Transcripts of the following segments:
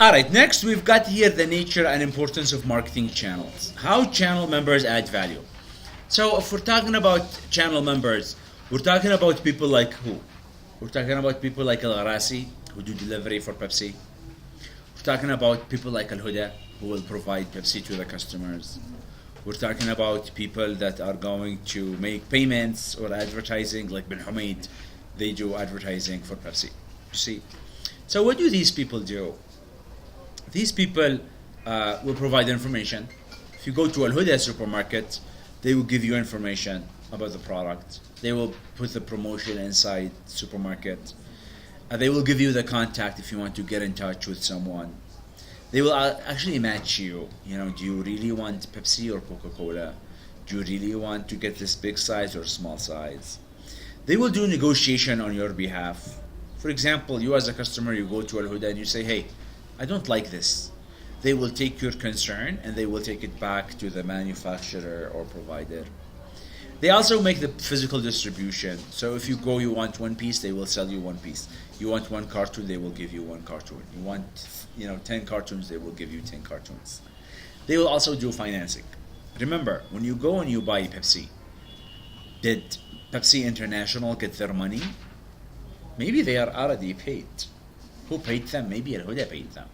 All right, next we've got here the nature and importance of marketing channels. How channel members add value. So if we're talking about channel members, we're talking about people like who? We're talking about people like Al-Gharasi, who do delivery for Pepsi. We're talking about people like Al-Huda, who will provide Pepsi to the customers. We're talking about people that are going to make payments or advertising, like Bin Humaid, they do advertising for Pepsi. You see? So what do these people do? These people will provide information. If you go to Al-Huda supermarket, they will give you information about the product. They will put the promotion inside supermarket. They will give you the contact if you want to get in touch with someone. They will actually match you. You know, do you really want Pepsi or Coca-Cola? Do you really want to get this big size or small size? They will do negotiation on your behalf. For example, you as a customer, you go to Al-Huda and you say, hey, I don't like this. They will take your concern and they will take it back to the manufacturer or provider. They also make the physical distribution. So if you go, you want one piece, they will sell you one piece. You want one cartoon, they will give you one cartoon. You want 10 cartoons, they will give you 10 cartoons. They will also do financing. Remember, when you go and you buy Pepsi, did Pepsi International get their money? Maybe they are already paid. Who paid them? Maybe Al-Huda paid them.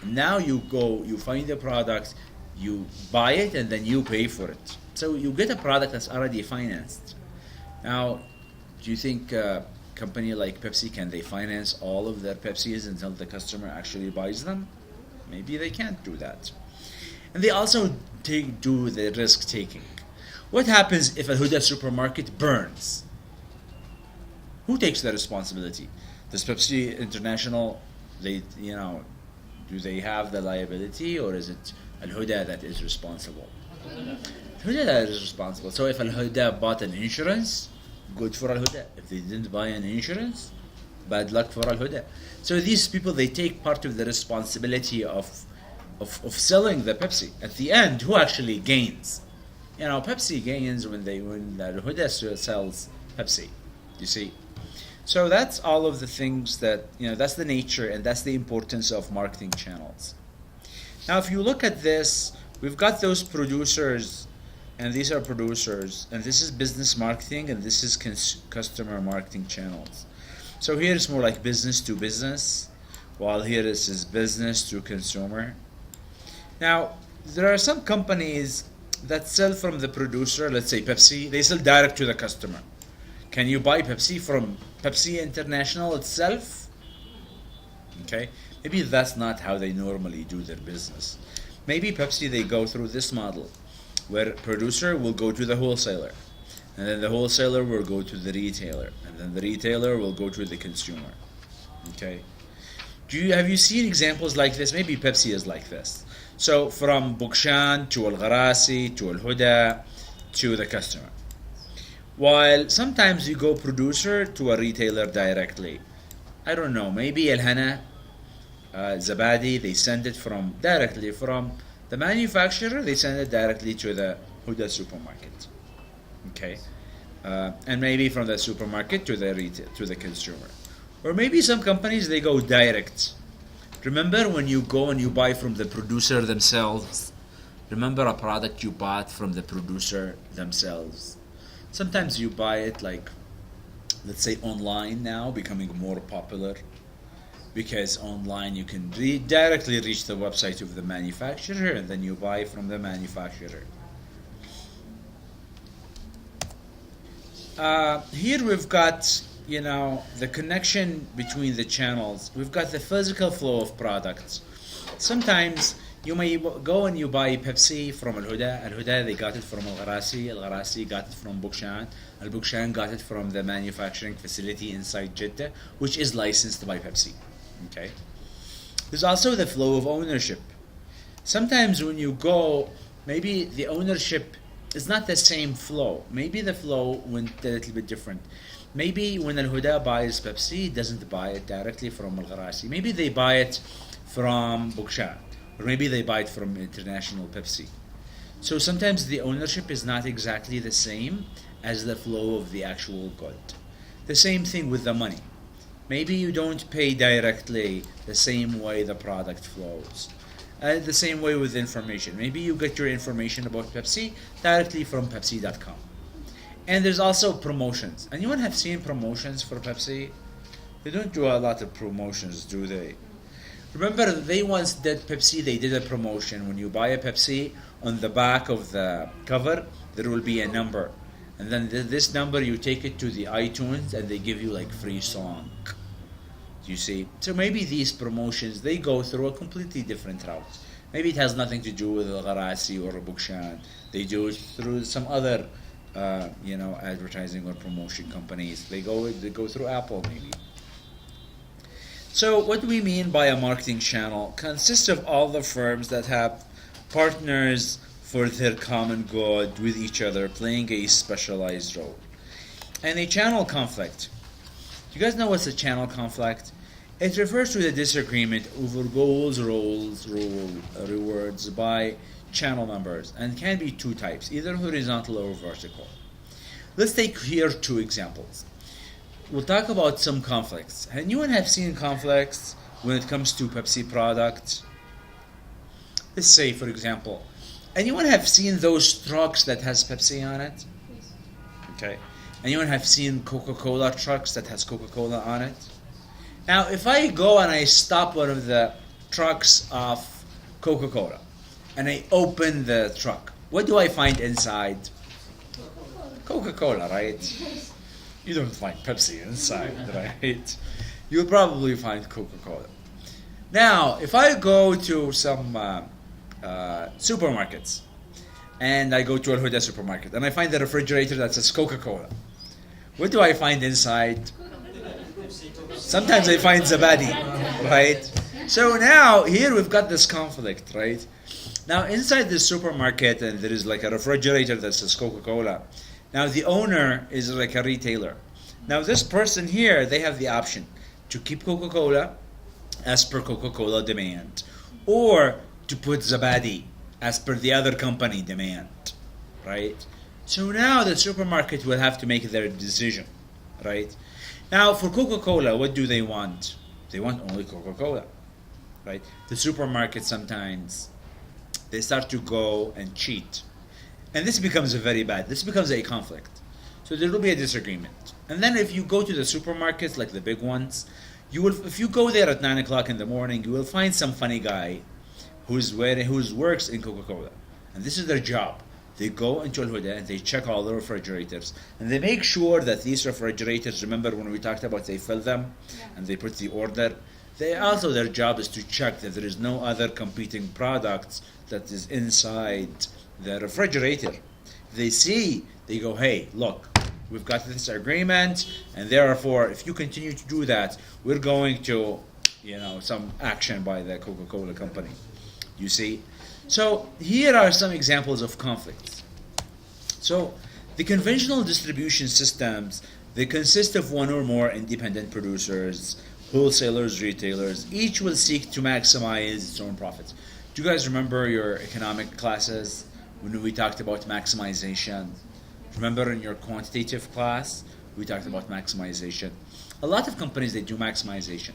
Now you go, you find the product, you buy it, and then you pay for it. So you get a product that's already financed. Now, do you think a company like Pepsi, can they finance all of their Pepsis until the customer actually buys them? Maybe they can't do that. And they also do the risk taking. What happens if a Huda supermarket burns? Who takes the responsibility? Does Pepsi International, do they have the liability, or is it Al-Huda that is responsible? Al-Huda that is responsible. So if Al-Huda bought an insurance, good for Al-Huda. If they didn't buy an insurance, bad luck for Al-Huda. So these people, they take part of the responsibility of selling the Pepsi. At the end, who actually gains? Pepsi gains when Al-Huda sells Pepsi. You see? So that's all of the things that, that's the nature and that's the importance of marketing channels. Now, if you look at this, we've got those producers, and these are producers, and this is business marketing, and this is customer marketing channels. So here it's more like business to business, while here this is business to consumer. Now, there are some companies that sell from the producer, let's say Pepsi, they sell direct to the customer. Can you buy Pepsi from Pepsi International itself? Okay, maybe that's not how they normally do their business. Maybe Pepsi, they go through this model where producer will go to the wholesaler, and then the wholesaler will go to the retailer, and then the retailer will go to the consumer. Okay, have you seen examples like this? Maybe Pepsi is like this. So from Bukshan to Al-Gharasi to Al-Huda to the customer. While sometimes you go producer to a retailer directly. I don't know, maybe Al-Hana, Zabadi, they send it directly from the manufacturer, they send it directly to the Huda supermarket. Okay, and maybe from the supermarket to the consumer. Or maybe some companies, they go direct. Remember when you go and you buy from the producer themselves? Remember a product you bought from the producer themselves? Sometimes you buy it, like, let's say online now, becoming more popular, because online you can directly reach the website of the manufacturer, and then you buy from the manufacturer. Here we've got, the connection between the channels. We've got the physical flow of products. Sometimes you may go and you buy Pepsi from Al-Huda. Al-Huda, they got it from Al-Gharasi. Al-Gharasi got it from Bukshan. Al-Bukshan got it from the manufacturing facility inside Jeddah, which is licensed by Pepsi. Okay. There's also the flow of ownership. Sometimes when you go, maybe the ownership is not the same flow. Maybe the flow went a little bit different. Maybe when Al-Huda buys Pepsi, it doesn't buy it directly from Al-Gharasi. Maybe they buy it from Bukshan. Or maybe they buy it from International Pepsi. So sometimes the ownership is not exactly the same as the flow of the actual good. The same thing with the money. maybe you don't pay directly the same way the product flows. The same way with information. Maybe you get your information about Pepsi directly from Pepsi.com. And there's also promotions. Anyone have seen promotions for Pepsi? They don't do a lot of promotions, do they? Remember, they once did Pepsi, they did a promotion. When you buy a Pepsi, on the back of the cover, there will be a number. And then this number, you take it to the iTunes and they give you like free song. You see? So maybe these promotions, they go through a completely different route. Maybe it has nothing to do with Al-Gharasi or Bukshan. They do it through some other, advertising or promotion companies. They go through Apple maybe. So what do we mean by a marketing channel? Consists of all the firms that have partners for their common good with each other, playing a specialized role. And a channel conflict. Do you guys know what's a channel conflict? It refers to the disagreement over goals, roles, rewards by channel members, and can be two types, either horizontal or vertical. Let's take here two examples. We'll talk about some conflicts. Anyone have seen conflicts when it comes to Pepsi products? Let's say, for example, anyone have seen those trucks that has Pepsi on it? Okay. Anyone have seen Coca-Cola trucks that has Coca-Cola on it? Now, if I go and I stop one of the trucks of Coca-Cola, and I open the truck, what do I find inside? Coca-Cola, right? You don't find Pepsi inside, right? You'll probably find Coca-Cola. Now, if I go to some supermarkets, and I go to Al Huda supermarket, and I find the refrigerator that says Coca-Cola, what do I find inside? Sometimes I find Zabadi, right? So now, here we've got this conflict, right? Now, inside the supermarket, and there is like a refrigerator that says Coca-Cola. Now, the owner is like a retailer. Now, this person here, they have the option to keep Coca-Cola as per Coca-Cola demand, or to put Zabadi as per the other company demand, right? So now the supermarket will have to make their decision, right? Now, for Coca-Cola, what do they want? They want only Coca-Cola, right? The supermarket sometimes, they start to go and cheat. And this becomes this becomes a conflict. So there will be a disagreement. And then if you go to the supermarkets, like the big ones, if you go there at 9 o'clock in the morning, you will find some funny guy who works in Coca-Cola. And this is their job. They go into Al Huda and they check all the refrigerators. And they make sure that these refrigerators, remember when we talked about they fill them and they put the order? Their job is to check that there is no other competing products that is inside the refrigerator. They see, they go, hey, look, we've got this agreement, and therefore, if you continue to do that, we're going to, some action by the Coca-Cola company. You see? So, here are some examples of conflicts. So, the conventional distribution systems, they consist of one or more independent producers, wholesalers, retailers. Each will seek to maximize its own profits. Do you guys remember your economic classes when we talked about maximization? Remember in your quantitative class, we talked about maximization. A lot of companies, they do maximization.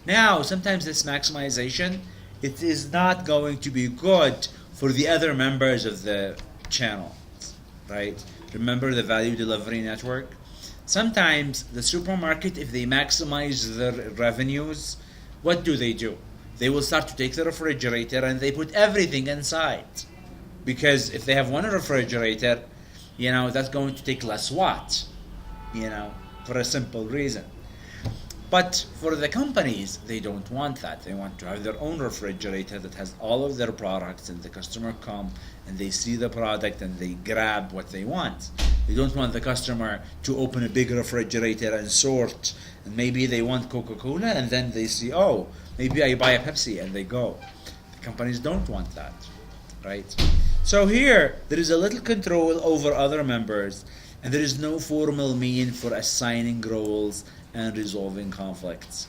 Now, sometimes this maximization, it is not going to be good for the other members of the channel, right? Remember the value delivery network? Sometimes the supermarket, if they maximize their revenues, what do? They will start to take the refrigerator and they put everything inside. Because if they have one refrigerator, that's going to take less watts, for a simple reason. But for the companies, they don't want that. They want to have their own refrigerator that has all of their products, and the customer come and they see the product and they grab what they want. They don't want the customer to open a big refrigerator and sort, and maybe they want Coca-Cola and then they see, oh, maybe I buy a Pepsi, and they go. The companies don't want that, right? So here, there is a little control over other members, and there is no formal means for assigning roles and resolving conflicts.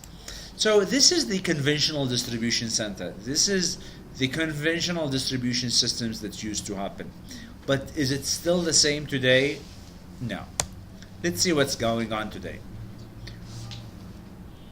So this is the conventional distribution center. This is the conventional distribution systems that used to happen. But is it still the same today? No. Let's see what's going on today.